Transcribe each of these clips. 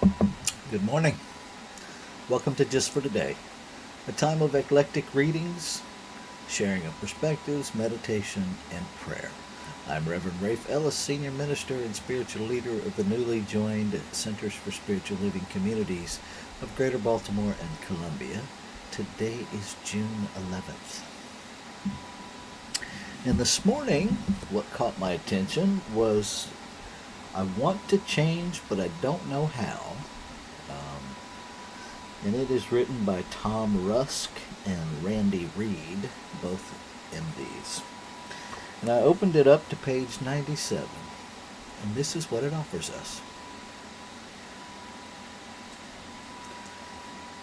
Good morning. Welcome to Just for Today, a time of eclectic readings, sharing of perspectives, meditation, and prayer. I'm Reverend Rafe Ellis, Senior Minister and Spiritual Leader of the newly joined Centers for Spiritual Living Communities of Greater Baltimore and Columbia. Today is June 11th. And this morning, what caught my attention was I want to change, but I don't know how. And it is written by Tom Rusk and Randy Reed, both MDs. And I opened it up to page 97, and this is what it offers us.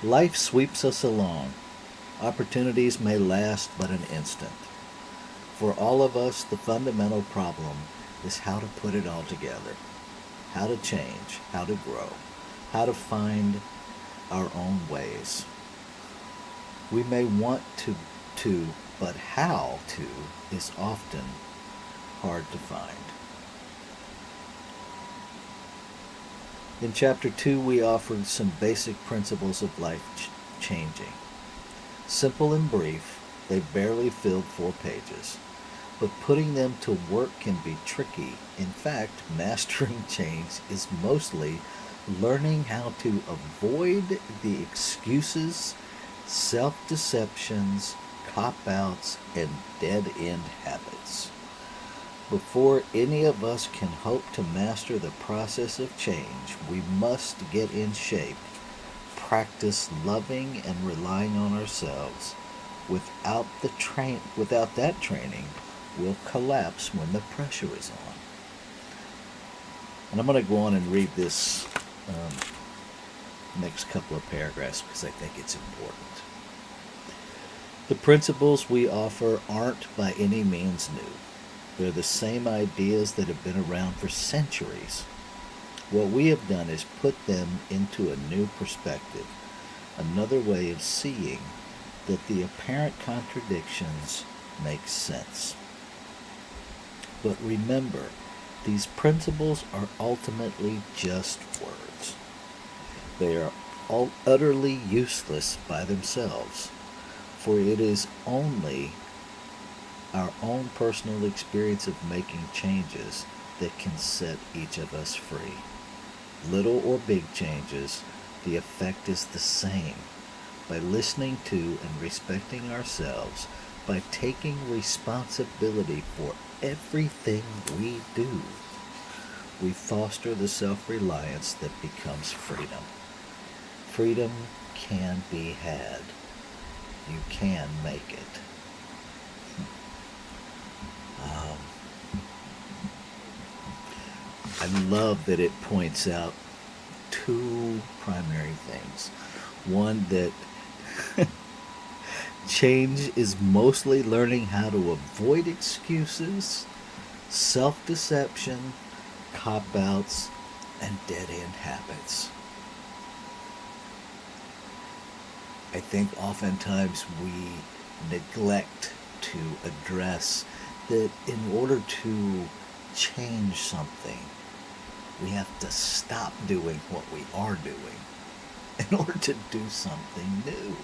Life sweeps us along. Opportunities may last but an instant. For all of us, the fundamental problem is how to put it all together, how to change, how to grow, how to find our own ways. We may want to, but how to is often hard to find. In chapter 2, we offered some basic principles of life changing. Simple and brief, they barely filled 4 pages. But putting them to work can be tricky. In fact, mastering change is mostly learning how to avoid the excuses, self-deceptions, cop-outs, and dead-end habits. Before any of us can hope to master the process of change, we must get in shape, practice loving and relying on ourselves. Without that training, we'll collapse when the pressure is on. And I'm going to go on and read this next couple of paragraphs because I think it's important. The principles we offer aren't by any means new. They're the same ideas that have been around for centuries. What we have done is put them into a new perspective, another way of seeing that the apparent contradictions make sense. But remember, these principles are ultimately just words. They are utterly useless by themselves, for it is only our own personal experience of making changes that can set each of us free. Little or big changes, the effect is the same. By listening to and respecting ourselves, by taking responsibility for everything we do, we foster the self-reliance that becomes freedom. Freedom can be had. You can make it. I love that it points out 2 primary things. One, that change is mostly learning how to avoid excuses, self-deception, cop-outs, and dead-end habits. I think oftentimes we neglect to address that in order to change something, we have to stop doing what we are doing in order to do something new.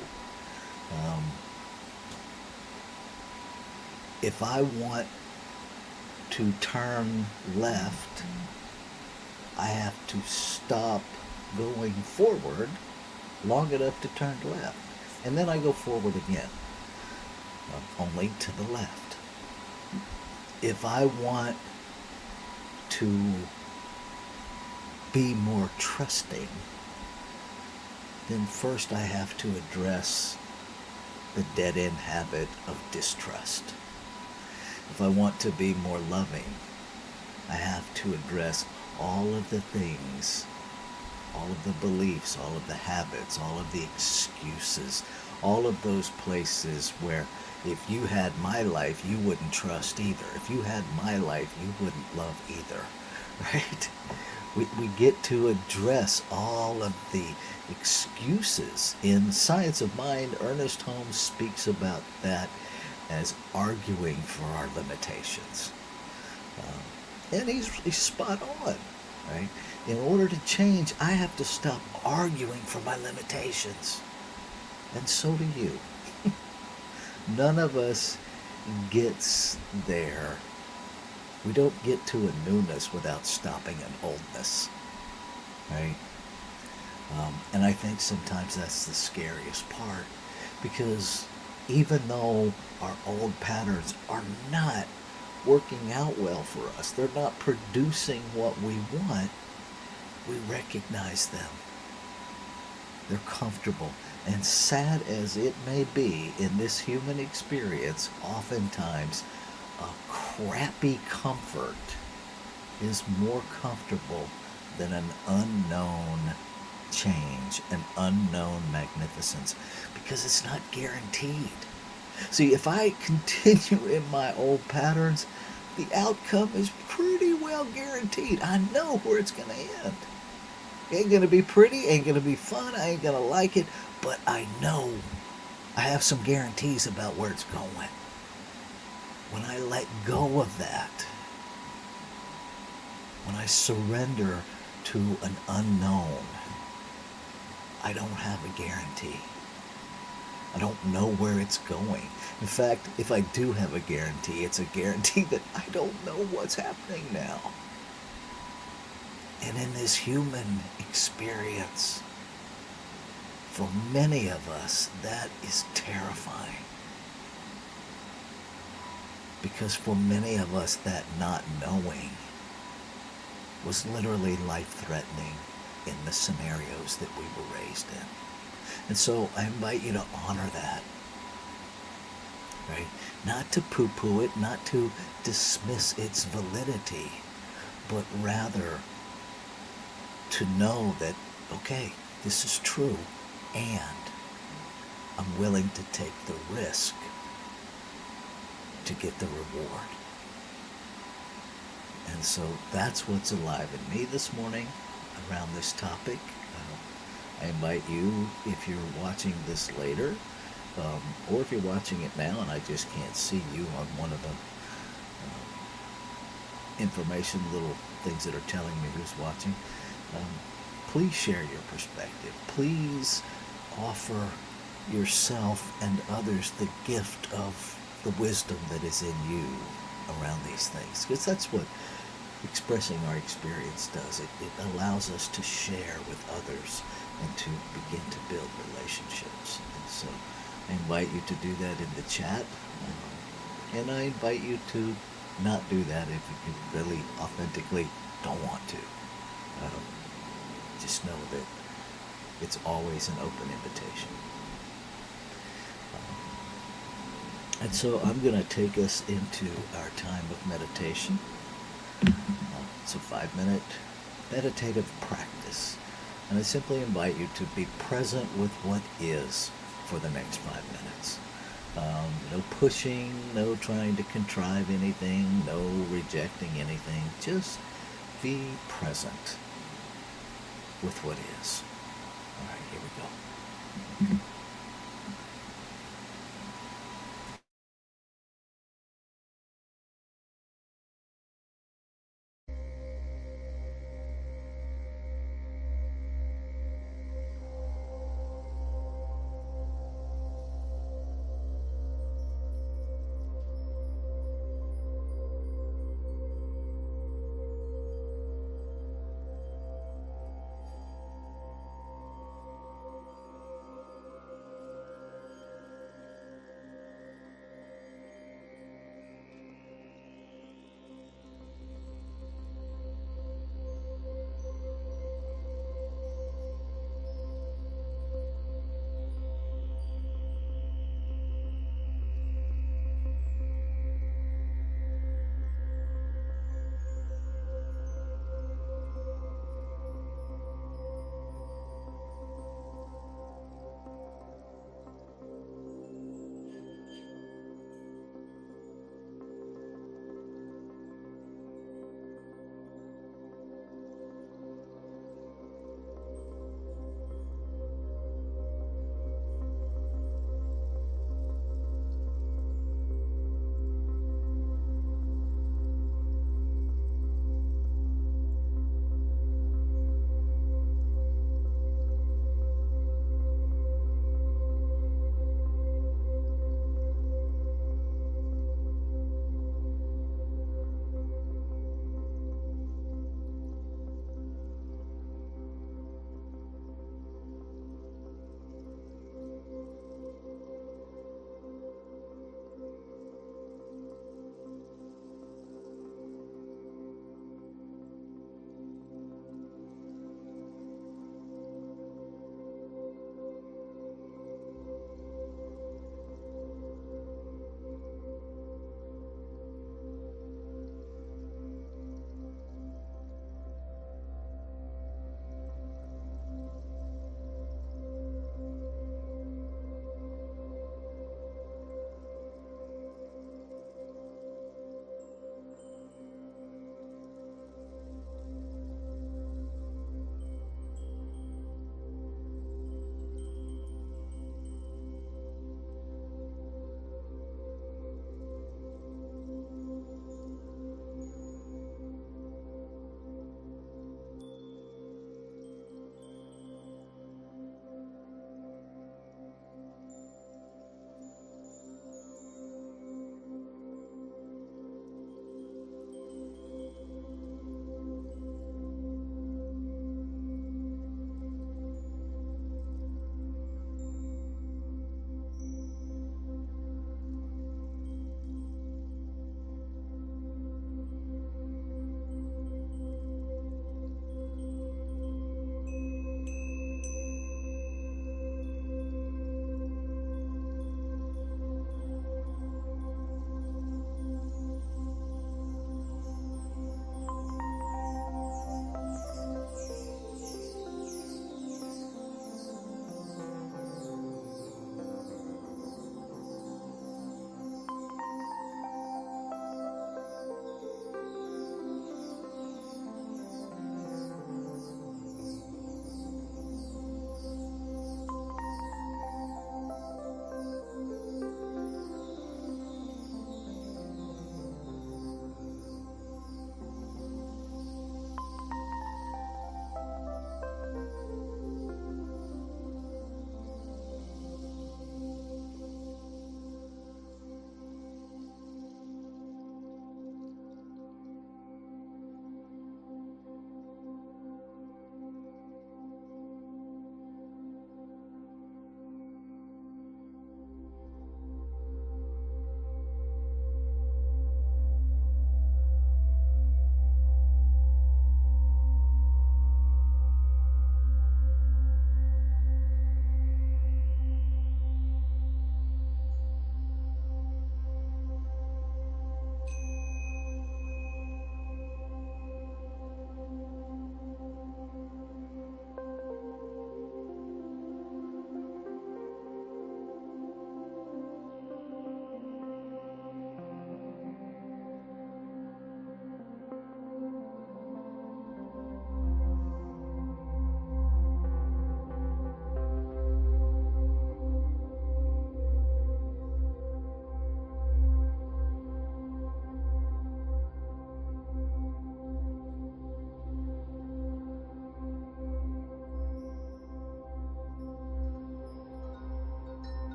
If I want to turn left, I have to stop going forward long enough to turn left. And then I go forward again, only to the left. If I want to be more trusting, then first I have to address the dead-end habit of distrust. If I want to be more loving, I have to address all of the things, all of the beliefs, all of the habits, all of the excuses, all of those places where if you had my life, you wouldn't trust either. If you had my life, you wouldn't love either, right? We get to address all of the excuses. In Science of Mind, Ernest Holmes speaks about that as arguing for our limitations. And he's spot on, right? In order to change, I have to stop arguing for my limitations. And so do you. None of us gets there. We don't get to a newness without stopping an oldness, right? And I think sometimes that's the scariest part, because even though our old patterns are not working out well for us, they're not producing what we want, we recognize them. They're comfortable. And sad as it may be in this human experience, oftentimes a crappy comfort is more comfortable than an unknown change, an unknown magnificence, because it's not guaranteed. See, if I continue in my old patterns, the outcome is pretty well guaranteed. I know where it's going to end. Ain't going to be pretty, ain't going to be fun, I ain't going to like it, but I know I have some guarantees about where it's going. When I let go of that, when I surrender to an unknown, I don't have a guarantee. I don't know where it's going. In fact, if I do have a guarantee, it's a guarantee that I don't know what's happening now. And in this human experience, for many of us, that is terrifying. Because for many of us, that not knowing was literally life-threatening in the scenarios that we were raised in. And so I invite you to honor that, right? Not to poo-poo it, not to dismiss its validity, but rather to know that, okay, this is true, and I'm willing to take the risk to get the reward. And so that's what's alive in me this morning around this topic. I invite you, if you're watching this later, or if you're watching it now and I just can't see you on one of the information, little things that are telling me who's watching, please share your perspective. Please offer yourself and others the gift of the wisdom that is in you around these things, because that's what expressing our experience does. It allows us to share with others and to begin to build relationships. And so I invite you to do that in the chat, and I invite you to not do that if you really authentically don't want to. Just know that it's always an open invitation. And so I'm going to take us into our time of meditation. It's a 5-minute meditative practice. And I simply invite you to be present with what is for the next 5 minutes. No pushing, no trying to contrive anything, no rejecting anything. Just be present with what is. All right, here we go.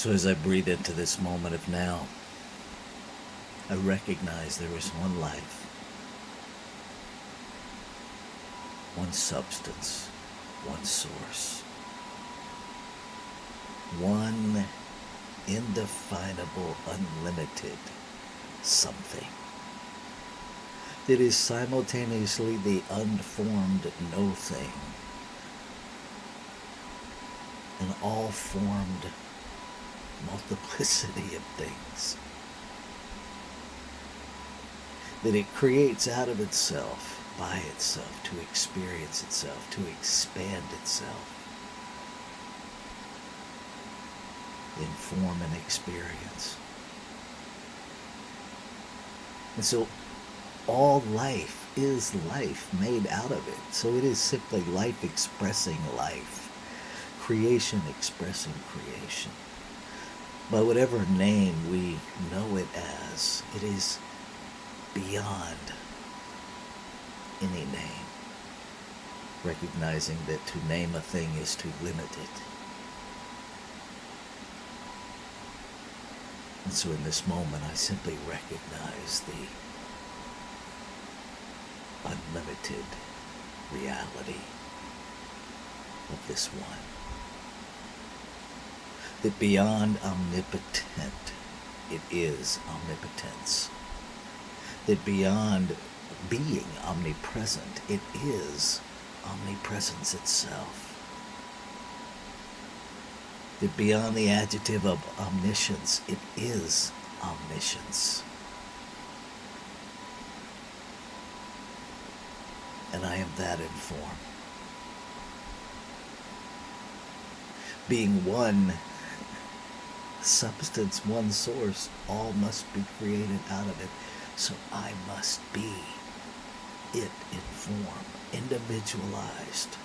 So as I breathe into this moment of now, I recognize there is one life, one substance, one source, one indefinable, unlimited something that is simultaneously the unformed no thing and all formed multiplicity of things that it creates out of itself, by itself, to experience itself, to expand itself in form and experience. And so all life is life made out of it. So it is simply life expressing life, creation expressing creation. By whatever name we know it as, it is beyond any name, recognizing that to name a thing is to limit it. And so in this moment, I simply recognize the unlimited reality of this one. That beyond omnipotent, it is omnipotence. That beyond being omnipresent, it is omnipresence itself. That beyond the adjective of omniscience, it is omniscience. And I am that in form. Being one substance, one source, all must be created out of it. So I must be it in form, individualized.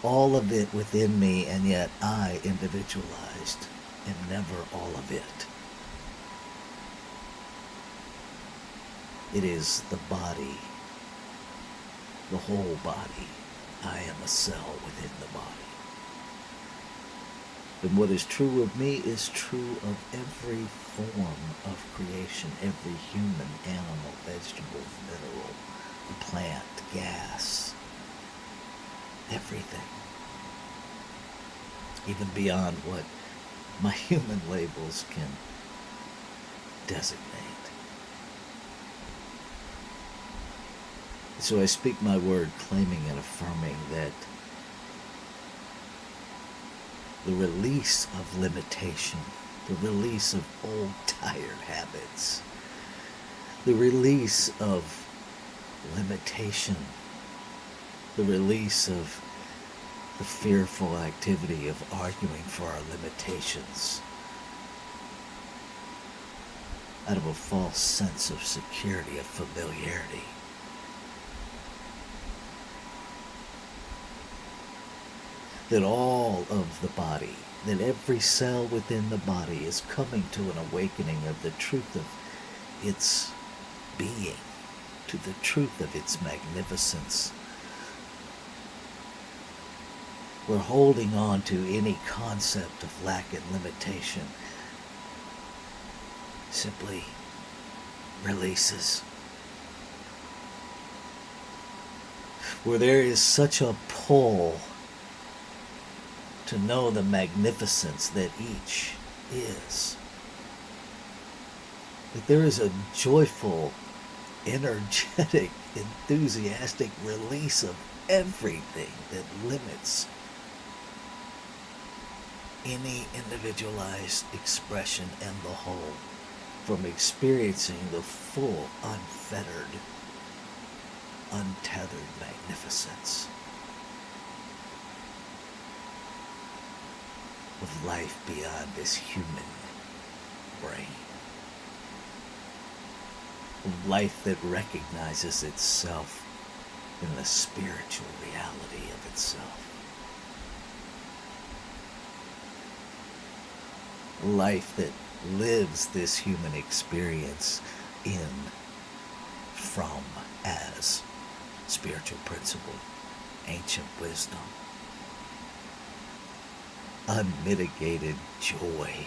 All of it within me, and yet I, individualized, am never all of it. It is the body, the whole body. I am a cell within the body. And what is true of me is true of every form of creation, every human, animal, vegetable, mineral, plant, gas, everything. Even beyond what my human labels can designate. So I speak my word, claiming and affirming that the release of limitation, the release of old tired habits, the release of limitation, the release of the fearful activity of arguing for our limitations out of a false sense of security, of familiarity. That all of the body, that every cell within the body is coming to an awakening of the truth of its being, to the truth of its magnificence. We're holding on to any concept of lack and limitation simply releases. Where there is such a pull to know the magnificence that each is. That there is a joyful, energetic, enthusiastic release of everything that limits any individualized expression and the whole from experiencing the full, unfettered, untethered magnificence of life beyond this human brain. Of life that recognizes itself in the spiritual reality of itself. Life that lives this human experience in, from, as spiritual principle, ancient wisdom. unmitigated joy,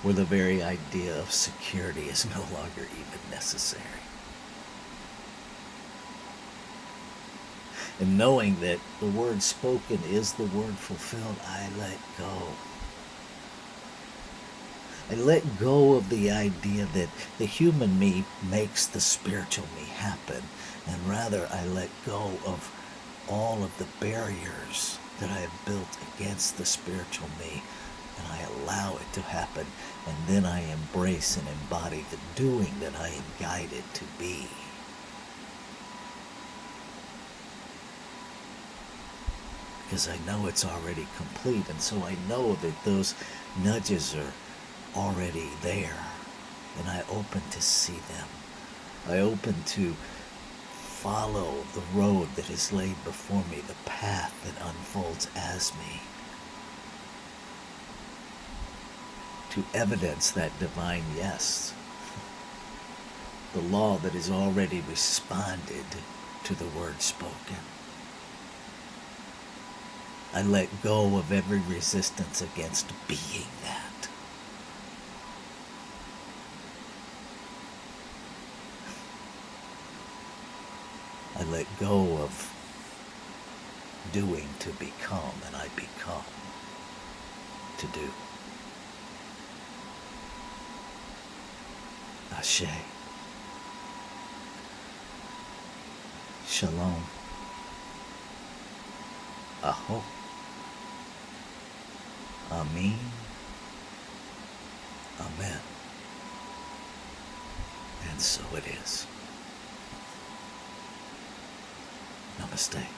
where the very idea of security is no longer even necessary. And knowing that the word spoken is the word fulfilled, I let go. I let go of the idea that the human me makes the spiritual me happen, and rather I let go of all of the barriers that I have built against the spiritual me, and I allow it to happen, and then I embrace and embody the doing that I am guided to be. Because I know it's already complete, and so I know that those nudges are already there, and I open to see them. I open to follow the road that is laid before me, the path that unfolds as me, to evidence that divine yes, the law that has already responded to the word spoken. I let go of every resistance against being that. I let go of doing to become, and I become to do. Ashe. Shalom. Aho. Amen. Amen. And so it is. Namaste.